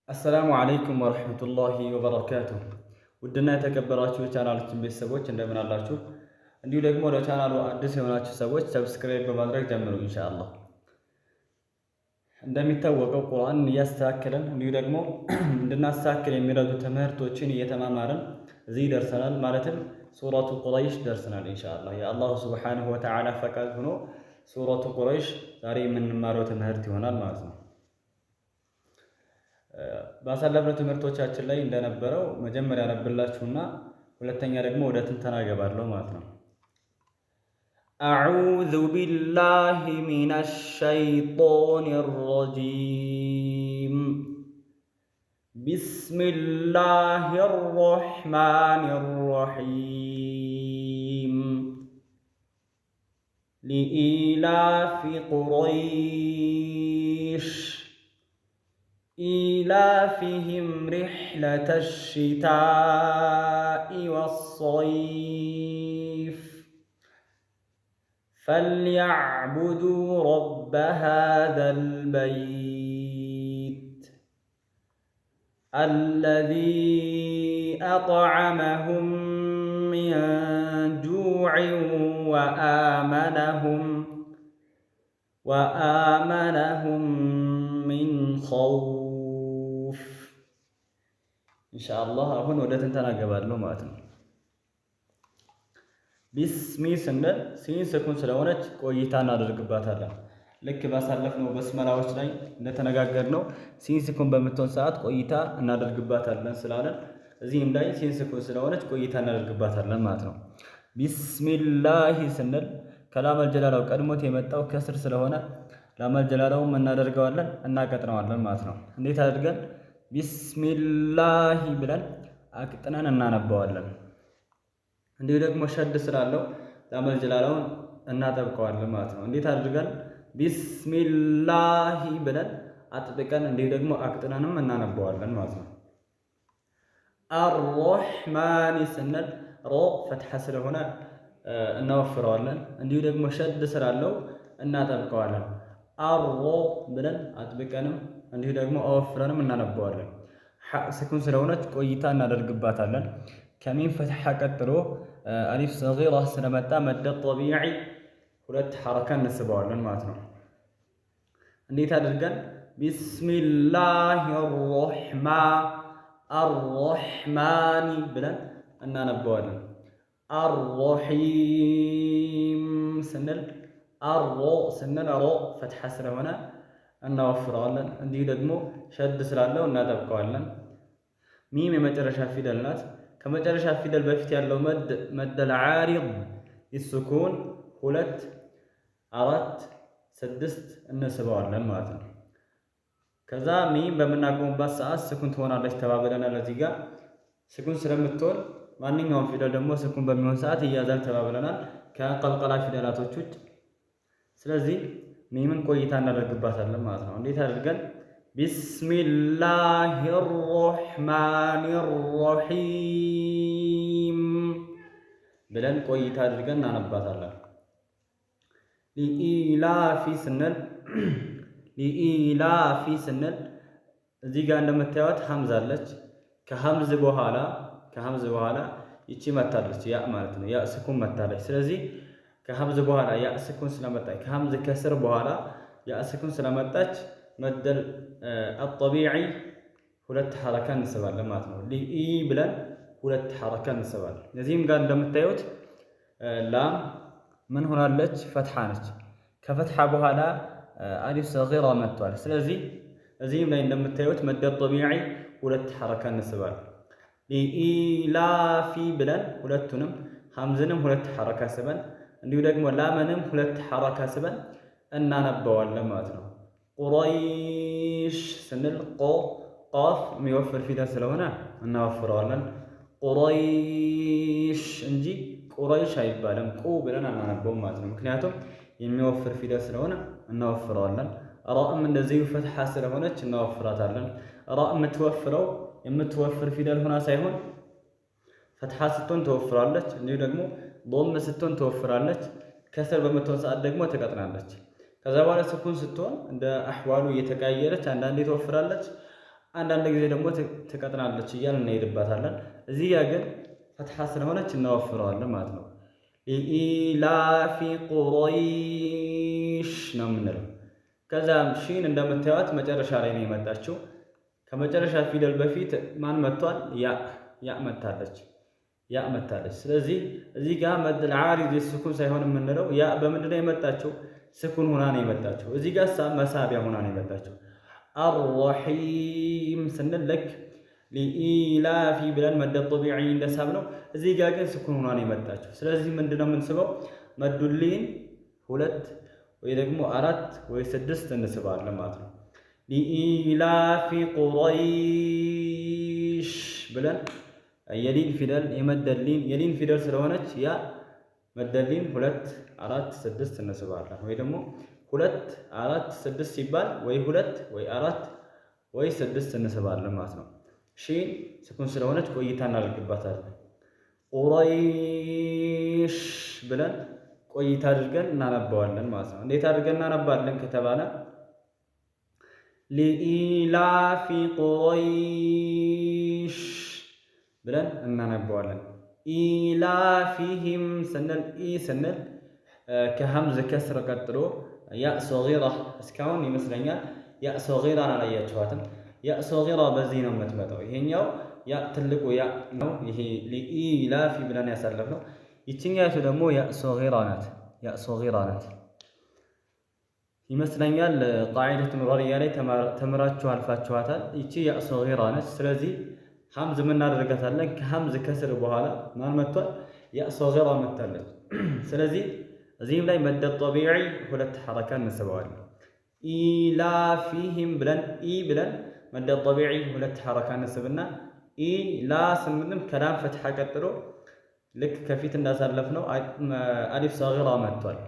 አሰላሙ አለይኩም ወረህመቱላሂ ወበረካቱሁ። ውድና የተከበራችሁ የቻናላችን ቤተሰቦች እንደምን አላችሁ? እንዲሁ ደግሞ ለቻናሉ አዲስ የሆናችሁ ሰዎች ሰብስክራይብ በማድረግ ጀምሩ ኢንሻአላህ። እንደሚታወቀው ቁርአን እያስተካከለን እንዲሁ ደግሞ እንድናስተካክል የሚረዱ ትምህርቶችን እየተማማርን እዚህ ደርሰናል። ማለትም ሱረቱ ቁረይሽ ደርሰናል ኢንሻአላህ። የአላሁ ሱብሓነሁ ወተዓላ ፈቃድ ሆኖ ሱረቱ ቁረይሽ ዛሬ የምንማረው ትምህርት ይሆናል ማለት ነው። ባሳለፍነው ትምህርቶቻችን ላይ እንደነበረው መጀመሪያ አነብላችሁና ሁለተኛ ደግሞ ወደ ትንተና እገባለሁ ማለት ነው። አዑዙ ቢላሂ ሚነሽ ሸይጧኒር ረጂም ቢስሚላሂር ረሕማኒር ረሒም ሊኢላፊ ቁረይሽ إيلافهم رحلة الشتاء والصيف فليعبدوا رب هذا البيت الذي أطعمهم من جوع وآمنهم من خوف ኢንሻአላህ። አሁን ወደ ትንተና እገባለሁ ማለት ነው። ቢስሚ ስንል ሲን ስኩን ስለሆነች ቆይታ እናደርግባታለን። ልክ ባሳለፍነው በስመላዎች ላይ እንደተነጋገርነው ሲን ስኩን በምትሆን ሰዓት ቆይታ እናደርግባታለን ስላለን እዚህም ላይ ሲን ስኩን ስለሆነች ቆይታ እናደርግባታለን ማለት ነው። ቢስሚላሂ ስንል ከላመል ጀላላው ቀድሞት የመጣው ከስር ስለሆነ ላመል ጀላላውን እናደርገዋለን እናቀጥነዋለን ማለት ነው። እንዴት አድርገን ቢስሚላሂ ብለን አቅጥነን እናነባዋለን። እንዲሁ ደግሞ ሸድ ስላለው ላመል ጀላላውን እናጠብቀዋለን ማለት ነው። እንዴት አድርገን ቢስሚላሂ ብለን አጥብቀን እንዲሁ ደግሞ አቅጥነንም እናነባዋለን ማለት ነው። አርረሕማኒ ስንል ሮ ፈትሐ ስለሆነ እናወፍረዋለን። እንዲሁ ደግሞ ሸድ ስላለው እናጠብቀዋለን። አሮ ብለን አጥብቀንም እንዲሁ ደግሞ አወፍረንም እናነባዋለን። ሐ ስኩን ስለሆነች ቆይታ እናደርግባታለን። ከሚም ፈትሐ ቀጥሎ አሊፍ ሰጊራ ስለመጣ መደ ጠቢዒ ሁለት ሐረካ እንስበዋለን ማለት ነው። እንዴት አድርገን ቢስሚላሂ አርረሕማኒ ብለን እናነባዋለን። አርረሒም ስንል አሮ ስንል ሮ ፈትሐ ስለሆነ እናወፍረዋለን። እንዲሁ ደግሞ ሸድ ስላለው እናጠብቀዋለን። ሚም የመጨረሻ ፊደል ናት። ከመጨረሻ ፊደል በፊት ያለው መደል ዓሪድ ይስኩን 2 4 6 እንስበዋለን ማለት ነው። ከዛ ሚም በምናቆምባት ሰዓት ስኩን ትሆናለች ተባብለናል። እዚህ ጋር ስኩን ስለምትሆን ማንኛውም ፊደል ደግሞ ስኩን በሚሆን ሰዓት እያዛል ተባብለናል ከቀልቀላ ፊደላቶች ውጭ። ስለዚህ ሚምን ቆይታ እናደርግባታለን ማለት ነው። እንዴት አድርገን ቢስሚላሂ ረሕማኒ ረሒም ብለን ቆይታ አድርገን እናነባታለን። ሊኢላፊ ስንል እዚህ ጋር እንደምታዩት ሐምዝ አለች። ከሐምዝ በኋላ ይቺ መታለች ያ ማለት ነው። ያ ስኩን መታለች። ስለዚህ ከሐምዝ በኋላ ያ ስኩን ስለመጣች ከሐምዝ ከስር በኋላ ያ ስኩን ስለመጣች መደል አጠቢዒ 2 ሐረካ እንስባለን ማለት ነው። ሊኢ ብለን 2 ሐረካ እንስባለን። እዚህም ጋር እንደምታዩት ላም ምን ሆናለች? ፈትሐ ነች። ከፈትሐ በኋላ አሊፍ ሰጊራ መጥቷል። ስለዚህ እዚህም ላይ እንደምታዩት መደል ጠቢዒ 2 ሐረካ እንስባለን። ሊኢላፊ ብለን ሁለቱንም ሐምዝንም 2 ሐረካ ስበን እንዲሁ ደግሞ ላመንም 2 ሐረካ ስበን እናነባዋለን ማለት ነው። ቁረይሽ ስንል ቃፍ የሚወፍር ፊደል ስለሆነ እናወፍረዋለን። ቁረይሽ እንጂ ቁረይሽ አይባልም። ቁ ብለን አናነበውም ማለት ነው። ምክንያቱም የሚወፍር ፊደል ስለሆነ እናወፍረዋለን። ራእም እንደዚሁ ፈትሐ ስለሆነች እናወፍራታለን። ራእ የምትወፍር ፊደል ሆና ሳይሆን ፈትሐ ስትሆን ትወፍራለች። እንዲሁ ደግሞ ዶም ስትሆን ትወፍራለች። ከስር በምትሆን ሰዓት ደግሞ ትቀጥናለች። ከዛ በኋላ ስኩን ስትሆን እንደ አህዋሉ እየተቀያየረች አንዳንዴ ትወፍራለች፣ አንዳንድ ጊዜ ደግሞ ትቀጥናለች እያልን እንሄድባታለን። እዚህ ጋር ግን ፈትሐ ስለሆነች እናወፍረዋለን ማለት ነው። ሊኢላፊ ቁረይሽ ነው የምንለው። ከዛም ሺን እንደምታዩት መጨረሻ ላይ ነው የመጣችው። ከመጨረሻ ፊደል በፊት ማን መጥቷል? ያ መታለች። ስለዚህ እዚህ ጋር መድል ዓሪድ ስኩን ሳይሆን የምንለው ያ በምንድን ነው የመጣችው? ስኩን ሆና ነው የመጣችው። እዚህ ጋር መሳቢያ ሆና ነው የመጣችው። አርረሒም ስንል ልክ ሊኢላፊ ብለን መደ ጦቢዒ እንደሳብ ነው። እዚህ ጋር ግን ስኩን ሆና ነው የመጣችው። ስለዚህ ምንድነው የምንስበው? መዱሊን 2 ወይ ደግሞ 4 ወይ 6 እንስባለን ማለት ነው። ሊኢላፊ ቁረይሽ ብለን የሊን ፊደል የሊን ፊደል ስለሆነች ያ መደሊን 2 4 6 እንስባለን። ወይ ደግሞ 2 4 6 ሲባል ወይ 2 ወይ 4 ወይ 6 እንስባለን ማለት ነው። ሺን ስኩን ስለሆነች ቆይታ እናደርግባታለን። ቁረይሽ ብለን ቆይታ አድርገን እናነባዋለን ማለት ነው። እንዴት አድርገን እናነባለን ከተባለ ሊኢላፊ ቁረይሽ ብለን እናነባዋለን። ኢላፊሂም ስንል ከሀምዝ ከስር ቀጥሎ ያ ሶጊራ እስካሁን ይመስለኛል ያ ሶጊራን አላያችኋትም። ያ ሶጊራ በዚህ ነው የምትመጣው። ይሄኛው ያ ትልቁ ያ ነው። ይሄ ሊኢላፊ ብለን ያሳለፍነው። ይችኛይቱ ደግሞ ያ ሶጊራ ናት ይመስለኛል። ቃዒደቱ ኑራንያ ላይ ተምራችሁ አልፋችኋታል። ይቺ ያ ሶጊራ ነች። ስለዚህ ሀምዝ እናደርጋታለን። ከሀምዝ ከስር በኋላ ማን መጥቷል? ያ ሶጊራ መጥታለች። ስለዚህ እዚህም ላይ መደ ጦቢዒ 2 ሐረካ እንስበዋለን። ኢላፊሂም ብለን መደ ጦቢዒ 2 ሐረካ እንስብና ኢላ ስንልም ከላም ፈትሐ ቀጥሎ ልክ ከፊት እንዳሳለፍነው አሊፍ ሶጊራ መጥቷል።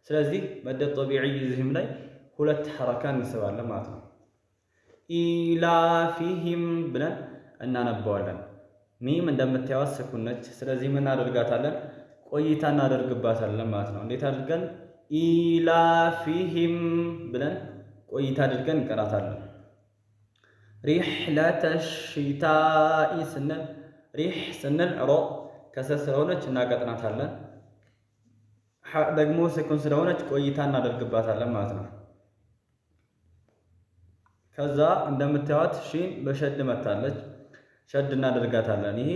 ስለዚህ መደ ጦቢዒ እዚህም ላይ 2 ሐረካ እንስባለን ማለት ነው። ኢላፊሂም ብለን እናነባዋለን። ሚም እንደምታዩት ስኩን ነች። ስለዚህ ምን እናደርጋታለን? ቆይታ እናደርግባታለን ማለት ነው። እንዴት አድርገን? ኢላፊሂም ብለን ቆይታ አድርገን እንቀራታለን። ሪሕለተ ሽታኢ ስንል ሪሕ ስንል ሮ ከስር ስለሆነች እናቀጥናታለን። ደግሞ ስኩን ስለሆነች ቆይታ እናደርግባታለን ማለት ነው። ከዛ እንደምታዩት ሺን በሸድ መታለች። ሸድ እናደርጋታለን። ይሄ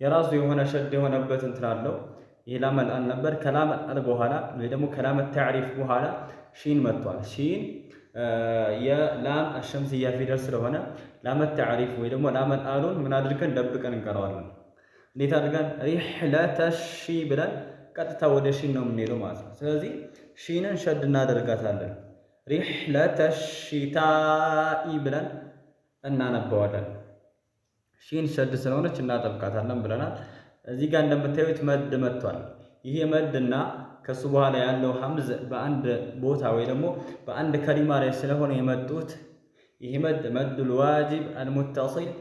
የራሱ የሆነ ሸድ የሆነበት እንትን አለው። ይሄ ላመል አል ነበር። ከላመል አል በኋላ ወይ ደግሞ ከላመት ተዕሪፍ በኋላ ሺን መጥቷል። ሺን የላም አሸምስያ ፊደል ስለሆነ ላመት ተዕሪፍ ወይ ደግሞ ላመል አሉን ምን አድርገን ደብቀን እንቀረዋለን። እንዴት አድርገን? ሪሕለተ ሺ ብለን ቀጥታ ወደ ሺን ነው የምንሄደው ማለት ነው። ስለዚህ ሺንን ሸድ እናደርጋታለን። ሪሕለተ ሽታኢ ብለን እናነባዋለን። ሺን ሸድ ስለሆነች እናጠብቃታለን ብለናል። እዚህ ጋር እንደምታዩት መድ መጥቷል። ይሄ መድና ከሱ በኋላ ያለው ሐምዝ በአንድ ቦታ ወይ ደግሞ በአንድ ከሊማ ላይ ስለሆነ የመጡት ይሄ መዱል ዋጂብ አልሙተሲል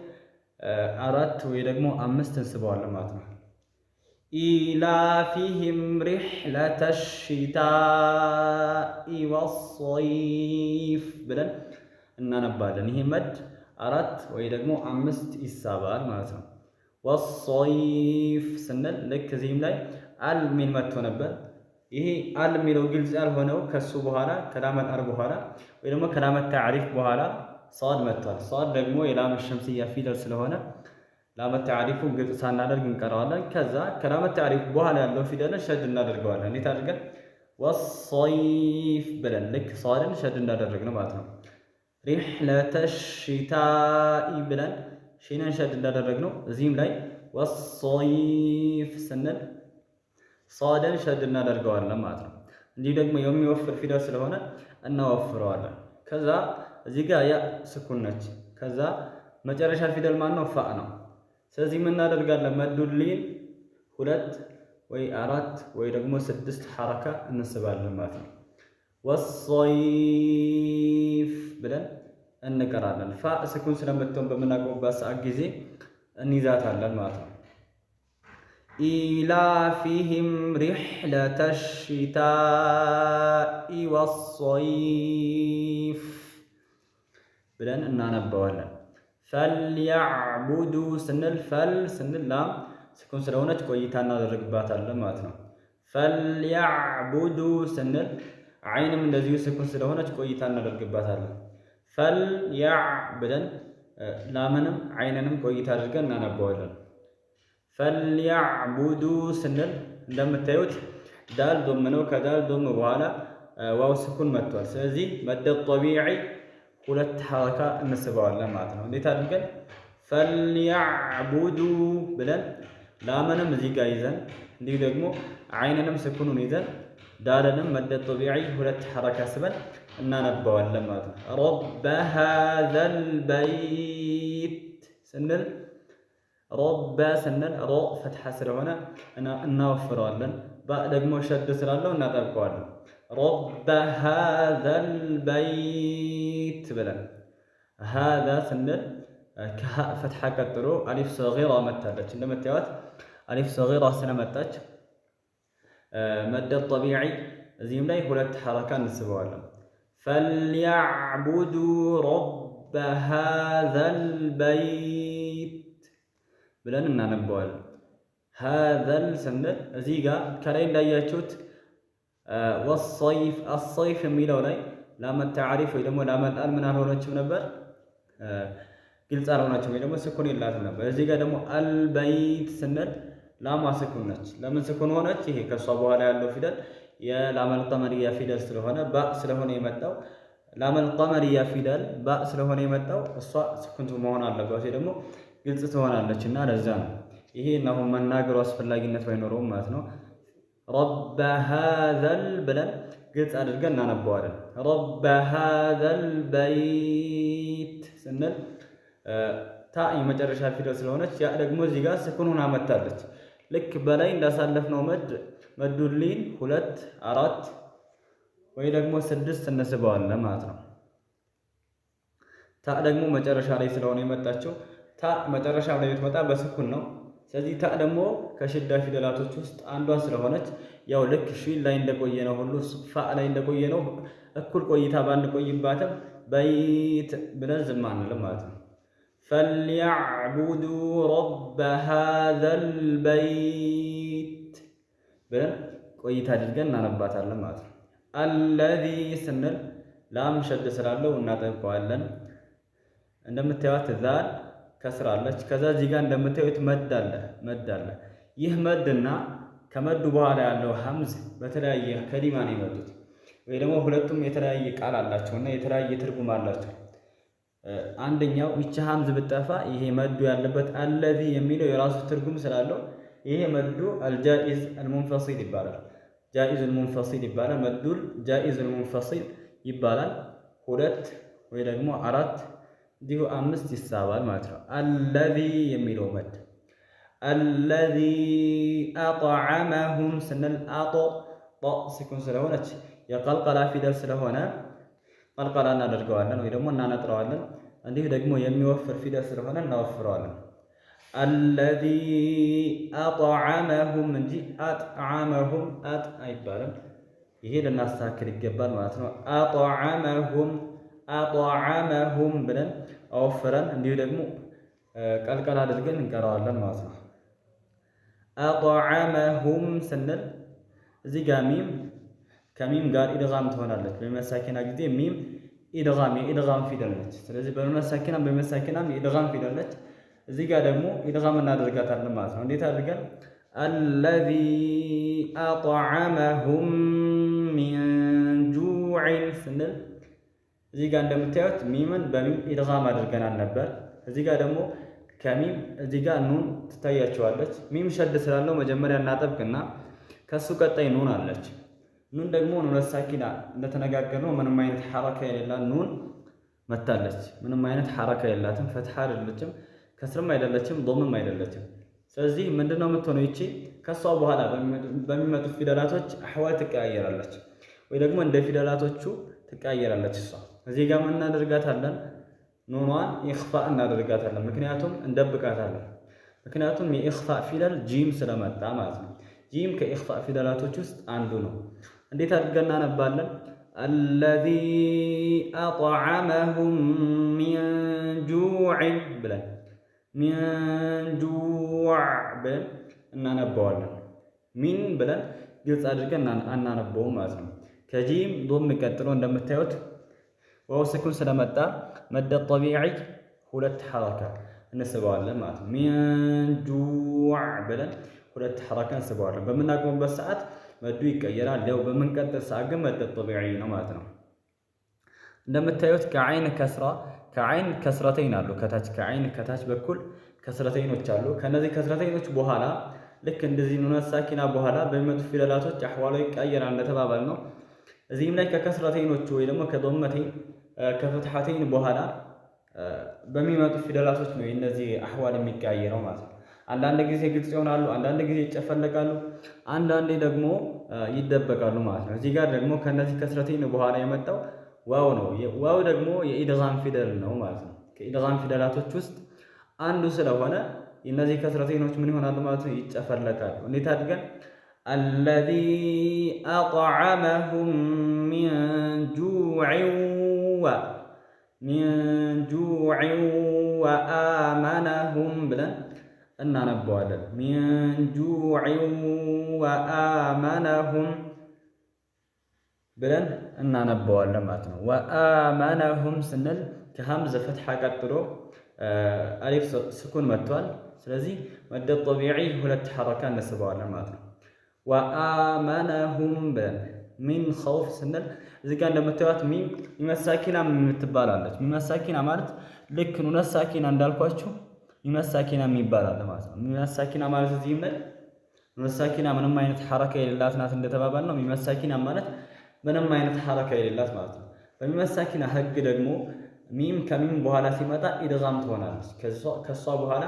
4 ወይ ደግሞ 5 እንስበዋለን ማለት ነው። ኢላፊሂም ሪሕለተ ሽታኢ ወሰይፍ ብለን እናነባለን። ይሄ መድ 4 ወይ ደግሞ 5 ይሳባል ማለት ነው። ወሰይፍ ስንል ልክ እዚህም ላይ አል ሚል መጥቶ ነበር። ይሄ አል ሚለው ግልጽ ያልሆነው ከሱ በኋላ ከላመል አር በኋላ ወይ ደግሞ ከላመት ተዕሪፍ በኋላ ሷድ መጥቷል። ሷድ ደግሞ የላም ሸምስያ ፊደል ስለሆነ ላመት ተዕሪፉን ግልጽ ሳናደርግ እንቀረዋለን። ከዛ ከላመት ተዕሪፍ በኋላ ያለው ፊደልን ሸድ እናደርገዋለን። እንዴት አድርገን? ወሰይፍ ብለን ልክ ሷድን ሸድ እንዳደረግነው ማለት ነው። ሪሕለተ ሽታኢ ብለን ሺንን ሸድ እንዳደረግነው እዚህም ላይ ወሰይፍ ስንል ሷድን ሸድ እናደርገዋለን ማለት ነው። እንዲህ ደግሞ የሚወፍር ፊደል ስለሆነ እናወፍረዋለን። ከዛ እዚህ ጋር ያ ስኩን ነች። ከዛ መጨረሻ ፊደል ማን ነው? ፋ ነው። ስለዚህ ምን እናደርጋለን? መዱሊን 2 ወይ 4 ወይ ደግሞ 6 ሐረካ እንስባለን ማለት ነው። ወሰይፍ ብለን እንቀራለን። ፋ ስኩን ስለምትሆን በምናቆምበት ሰዓት ጊዜ እንይዛታለን ማለት ነው። ኢላፊሂም ሪሕለተ ሽታኢ ወሰይፍ ብለን እናነባዋለን። ፈልያዕቡዱ ስንል ፈል ስንል ላም ስኩን ስለሆነች ቆይታ እናደርግባታለን ማለት ነው። ፈልያዕቡዱ ስንል ዓይንም እንደዚሁ ስኩን ስለሆነች ቆይታ እናደርግባታለን። ፈልያዕ ብለን ላምንም ዓይንንም ቆይታ አድርገን እናነባዋለን። ፈልያዕቡዱ ስንል እንደምታዩት ዳል ዶም ነው። ከዳል ዶም በኋላ ዋው ስኩን መጥቷል። ስለዚህ መደ ጠቢዒ ሁለት ሐረካ እንስበዋለን ማለት ነው። እንዴት አድርገን ፈልያዕቡዱ ብለን ላምንም እዚህ ጋር ይዘን እንዲሁ ደግሞ ዓይንንም ስኩኑን ይዘን ዳልንም መደ ጠቢዒ ሁለት ሐረካ ስበን እናነባዋለን ማለት ነው። ረበ ሃዘል በይት ስንል ረበ ስንል ሮ ፈትሐ ስለሆነ እናወፍረዋለን። ባ ደግሞ ሸድ ስላለው እናጠብቀዋለን። ረበ ሃዘል በይት ብለን ሃዛ ስንል ከሃ ፈትሐ ቀጥሎ አሊፍ ሰጊራ መታለች። እንደምታዩት አሊፍ ሰጊራ ስለመጣች መደ ጠቢዒ እዚህም ላይ ሁለት ሐረካ እንስበዋለን። ፈልያዕቡዱ ረበ ሃዘል በይት ብለን እናነባዋለን። ሃዘል ስንል እዚህ ጋር ከላይ እንዳያችሁት ወሰይፍ አሰይፍ የሚለው ላይ ላመት ተዕሪፍ ወይ ደግሞ ላመጣል ምን አልሆነችም ነበር፣ ግልጽ አልሆነችም ወይ ደግሞ ስኩን የላትም ነበር። እዚህ ጋር ደግሞ አልበይት ስንል ላማ ስኩን ነች። ለምን ስኩን ሆነች? ይሄ ከሷ በኋላ ያለው ፊደል የላመል ቀመርያ ፊደል ስለሆነ ባ ስለሆነ የመጣው ላመል ቀመርያ ፊደል ባ ስለሆነ የመጣው እሷ ስኩን መሆን አለባት ወይ ደግሞ ግልጽ ትሆናለች እና ለዛ ነው ይሄ አሁን መናገሩ አስፈላጊነት ባይኖረውም ማለት ነው። ረበ ሃዘል ብለን ግልጽ አድርገን እናነባዋለን። ረበ ሃዘል በይት ስንል ታ የመጨረሻ ፊደል ስለሆነች ያ ደግሞ እዚህ ጋር ስኩን ሆና መታለች። ልክ በላይ እንዳሳለፍነው መዱሊን 2 4 ወይ ደግሞ 6 እንስበዋለን ማለት ነው። ታ ደግሞ መጨረሻ ላይ ስለሆነ የመጣችው ታ መጨረሻ ላይ ብትመጣ በስኩን ነው። ስለዚህ ታ ደግሞ ከሽዳ ፊደላቶች ውስጥ አንዷ ስለሆነች ያው ልክ ሺን ላይ እንደቆየ ነው ሁሉ ፋ ላይ እንደቆየ ነው እኩል ቆይታ ባንቆይባትም በይት ብለን ዝም አንልም ማለት ነው። ፈልያዕቡዱ ረበ ሃዘል በይት ብለን ቆይታ አድርገን እናነባታለን ማለት ነው። አለዚ ስንል ላም ሸድ ስላለው እናጠብቀዋለን። እንደምታዩት ዛል ከስራለች። ከዛ እዚህ ጋር እንደምታዩት መድ አለ። ይህ መድና ከመዱ በኋላ ያለው ሐምዝ በተለያየ ከሊማ ነው የመጡት ወይ ደግሞ ሁለቱም የተለያየ ቃል አላቸውና የተለያየ ትርጉም አላቸው። አንደኛው ይቺ ሐምዝ ብጠፋ ይሄ መዱ ያለበት አለዚ የሚለው የራሱ ትርጉም ስላለው ይሄ መዱ አልጃኢዝ አልሙንፈሲል ይባላል። ጃኢዝ አልሙንፈሲል ይባላል። መዱል ጃኢዝ አልሙንፈሲል ይባላል። 2 ወይ ደግሞ 4 እንዲሁ 5 ይሳባል ማለት ነው። አለዚ የሚለው መድ አለዚ አጥዓመሁም ስንል አጦ ስኩን ስለሆነች የቀልቀላ ፊደል ስለሆነ ቀልቀላ እናደርገዋለን ወይ ደግሞ እናነጥረዋለን። እንዲሁ ደግሞ የሚወፍር ፊደል ስለሆነ እናወፍረዋለን። አለዚ አጥዓመሁም እንጂ አጥዓመሁም አጥ አይባልም። ይሄ ልናስተካክል ይገባል ማለት ነው። አጥዓመሁም ብለን አወፍረን እንዲሁ ደግሞ ቀልቀላ አድርገን እንቀራዋለን ማለት ነው። አጥዓመሁም ስንል እዚህ ጋር ሚም ከሚም ጋር ኢድጋም ትሆናለች። በመሳኪና ጊዜ ሚም ኢድጋም የኢድጋም ፊደል ነች። ስለዚህ በመሳኪና በመሳኪናም የኢድጋም ፊደል ነች። እዚህ ጋር ደግሞ ኢድጋም እናደርጋታለን ማለት ነው። እንዴት አድርገን አለዚ አጥዓመሁም ሚን ጁዕን ስንል እዚህ ጋር እንደምታዩት ሚምን በሚም ኢድጋም አድርገናል ነበር። እዚህ ጋር ደግሞ ከሚም እዚህ ጋር ኑን ትታያቸዋለች። ሚም ሸድ ስላለው መጀመሪያ እናጠብቅና ከሱ ቀጣይ ኑን አለች። ኑን ደግሞ ኑን ሳኪና እንደተነጋገርነው ምንም አይነት ሐረካ የሌላት ኑን መታለች። ምንም አይነት ሐረካ የላትም። ፈትሐ አይደለችም፣ ከስርም አይደለችም፣ ዶምም አይደለችም። ስለዚህ ምንድነው የምትሆነው? ይቺ ከሷ በኋላ በሚመጡት ፊደላቶች አህዋል ትቀያየራለች ወይ ደግሞ እንደ ፊደላቶቹ ትቀያየራለች። እሷ እዚህ ጋር ምን እናደርጋታለን? ኑኗን ኢኽፋ እናደርጋታለን። ምክንያቱም እንደብቃታለን። ምክንያቱም የኢኽፋ ፊደል ጂም ስለመጣ ማለት ነው። ጂም ከኢኽፋ ፊደላቶች ውስጥ አንዱ ነው። እንዴት አድርገን እናነባለን? አለዚ አጥዓመሁም ሚን ጁዕን ብለን ሚን ጁዕ ብለን እናነባዋለን። ሚን ብለን ግልጽ አድርገን አናነበውም ማለት ነው። ከጂም ዶም ቀጥሎ እንደምታዩት ዋው ስኩን ስለመጣ መደ ጠቢዒ ሁለት ሐረካ እንስበዋለን ማለት ነው። ሚን ጁዕ ብለን ሁለት ሐረካ እንስበዋለን። በምናቆምበት ሰዓት መዱ ይቀየራል። ያው በምንቀጥል ሰዓት ግን መደ ጠቢዒ ነው ማለት ነው። እንደምታዩት ከዓይን ከስራ ከዓይን ከስረተይን አሉ። ከታች ከዓይን ከታች በኩል ከስረተይኖች አሉ። ከነዚህ ከስረተይኖች በኋላ ልክ እንደዚህ ኑነ ሳኪና በኋላ በሚመጡ ፊደላቶች አህዋሉ ይቀየራል እንደተባባል ነው። እዚህም ላይ ከከስረተይኖቹ ወይ ደግሞ ከዶመተይን ከፍትሐተይን በኋላ በሚመጡ ፊደላቶች ነው እነዚህ አህዋል የሚቀያየረው ማለት ነው። አንዳንድ ጊዜ ግልጽ ይሆናሉ፣ አንዳንድ ጊዜ ይጨፈለቃሉ፣ አንዳንዴ ደግሞ ይደበቃሉ ማለት ነው። እዚህ ጋር ደግሞ ከነዚህ ከስረተይን በኋላ የመጣው ዋው ነው። ዋው ደግሞ የኢድጋም ፊደል ነው ማለት ነው። ከኢድጋም ፊደላቶች ውስጥ አንዱ ስለሆነ እነዚህ ከስረተይኖች ምን ይሆናሉ ማለት ነው? ይጨፈለቃሉ። እንዴት አድርገን አለዚ አጥዓመሁም ሚን ጁዕን ወአመነሁም ብለን እናነበዋለን። ሚን ጁዕን ወአመነሁም ብለን እናነበዋለን ማለት ነው። ወአመነሁም ስንል ከሀምዘ ፈትሐ ቀጥሎ አሊፍ ስኩን መጥቷል። ስለዚህ መደ ጠቢዒ ሁለት ሐረካ እንስበዋለን ማለት ነው። ወአመነሁም ብለን ሚን ኸውፍ ስንል እዚህ ጋር እንደምታዩት ሚም ሚመሳኪና የምትባላለች። ሚመሳኪና ማለት ልክ ኑነ ሳኪና እንዳልኳችሁ ሚመሳኪና የሚባላል ማለት ነው። ሚመሳኪና ማለት እዚህም ላይ ኑነ ሳኪና ምንም አይነት ሐረካ የሌላት ናት እንደተባባል ነው። ሚመሳኪና ማለት ምንም አይነት ሐረካ የሌላት ማለት ነው። በሚመሳኪና ህግ ደግሞ ሚም ከሚም በኋላ ሲመጣ ኢድጋም ትሆናለች። ከሷ በኋላ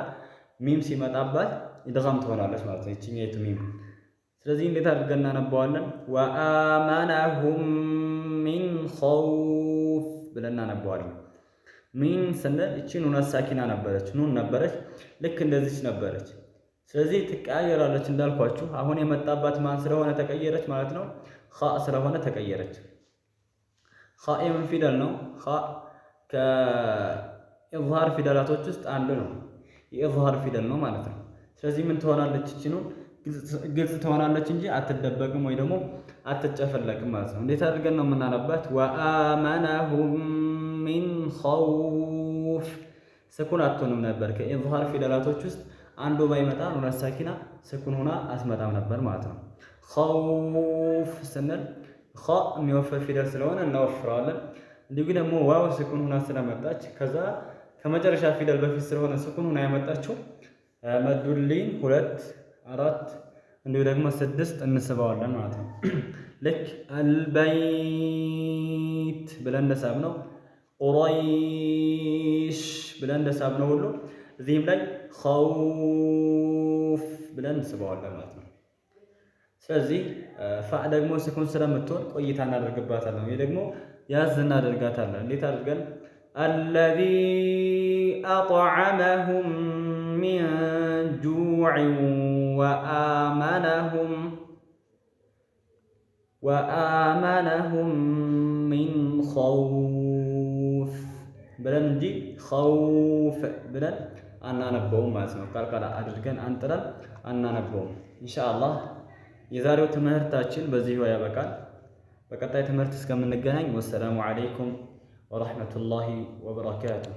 ሚም ሲመጣባት ኢድጋም ትሆናለች ማለት ነው ይችኛይቱ ሚም። ስለዚህ እንዴት አድርገን እናነባዋለን? ወአመነሁም ሚን ኸውፍ ብለን እናነባዋለን። ሚን ስንል እቺ ኑን ሳኪና ነበረች፣ ኑን ነበረች፣ ልክ እንደዚች ነበረች። ስለዚህ ትቀያየራለች እንዳልኳችሁ። አሁን የመጣባት ማን ስለሆነ ተቀየረች ማለት ነው? ኸ ስለሆነ ተቀየረች። ኸ የምን ፊደል ነው? ኸ ከኢዝሃር ፊደላቶች ውስጥ አንዱ ነው። የኢዝሃር ፊደል ነው ማለት ነው። ስለዚህ ምን ትሆናለች? እቺ ኑን ግልጽ ትሆናለች እንጂ አትደበቅም ወይ ደግሞ አትጨፈለቅም ማለት ነው። እንዴት አድርገን ነው የምናነባት? ወአመነሁም ሚን ኸውፍ ስኩን አትሆንም ነበር። ከኢዝሃር ፊደላቶች ውስጥ አንዱ ባይመጣ ኑን ሳኪና ስኩን ሆና አትመጣም ነበር ማለት ነው። ኸውፍ ስንል ኸ የሚወፈር ፊደል ስለሆነ እናወፍረዋለን። እንዲሁ ደግሞ ዋው ስኩን ሆና ስለመጣች ከዛ ከመጨረሻ ፊደል በፊት ስለሆነ ስኩን ሆና ያመጣችው መዱሊን 2 4 እንዲሁ ደግሞ 6 እንስበዋለን ማለት ነው። ልክ አልበይት ብለን እንደሳብነው ቁረይሽ ብለን እንደሳብነው ሁሉ እዚህም ላይ ኸውፍ ብለን እንስበዋለን ማለት ነው። ስለዚህ ፋ ደግሞ ስኩን ስለምትሆን ቆይታ እናደርግባታለን። ይሄ ደግሞ ያዝ እናደርጋታለን። እንዴት አድርገን? አለዚ አጥዓመሁም ሚን ጁዕን ወአመነሁም ሚን ኸውፍ ብለን እንጂ ኸውፍ ብለን አናነበውም ማለት ነው። ቃልቃል አድርገን አንጥረን አናነበውም። ኢንሻአላህ የዛሬው ትምህርታችን በዚሁ ያበቃል። በቀጣይ ትምህርት እስከምንገናኝ ወሰላሙ አለይኩም ወረሕመቱላሂ ወበረካቱሁ።